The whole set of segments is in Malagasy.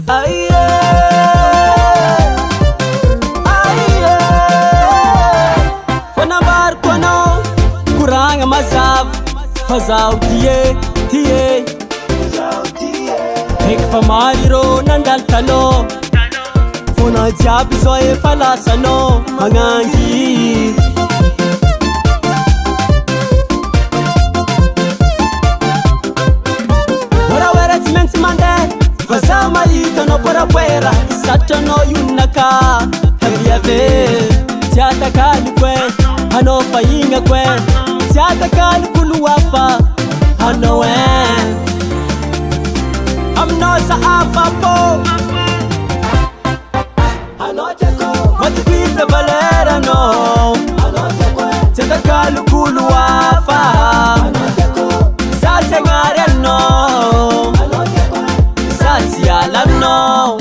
Aye, aye. Fanambariko anao koragna mazava fa zaho tie eky fa maro irô nandalo tanao fona jiaby zao efa lasanao magnangy. Orawera tsy maintsy mandeha fa zaho mahita anao porapoera satria anao ionaka taviave tsy atakaliko e anao fa ignako e tsy atakaliko loafa anao e aminao za afapo anao tiako matokisa valeranao tsy atakaliko loafa za tsy agnary anao za tsy ala aminao.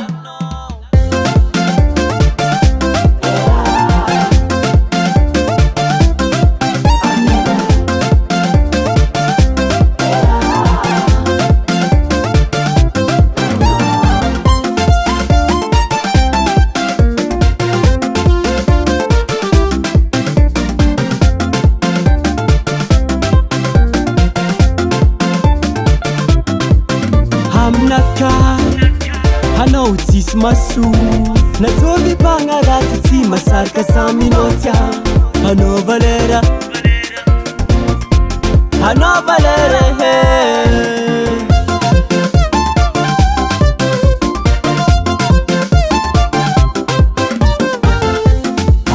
Aminaka anao tsisy maso nazovy bagnaratsy tsy masarika saminao tia anao valera he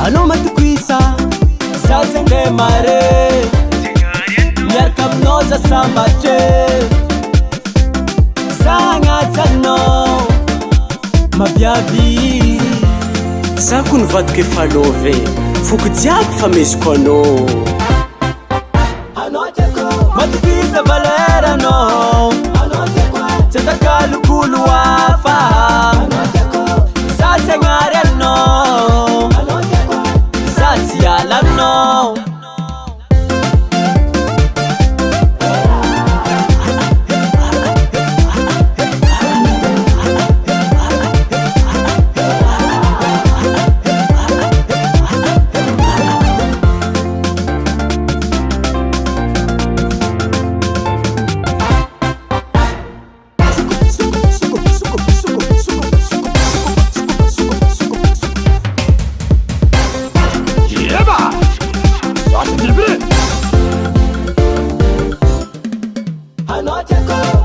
anao matokoisa za zende mare miaraka aminao za sambatre Sangatanao maviavy za ko nivadika efa love foko jiaby fa meziko anao matokisa valeranao tsy atakaliko loafa za tsy agnary anao za tsy ala aminao.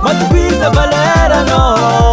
Matokisa valeranao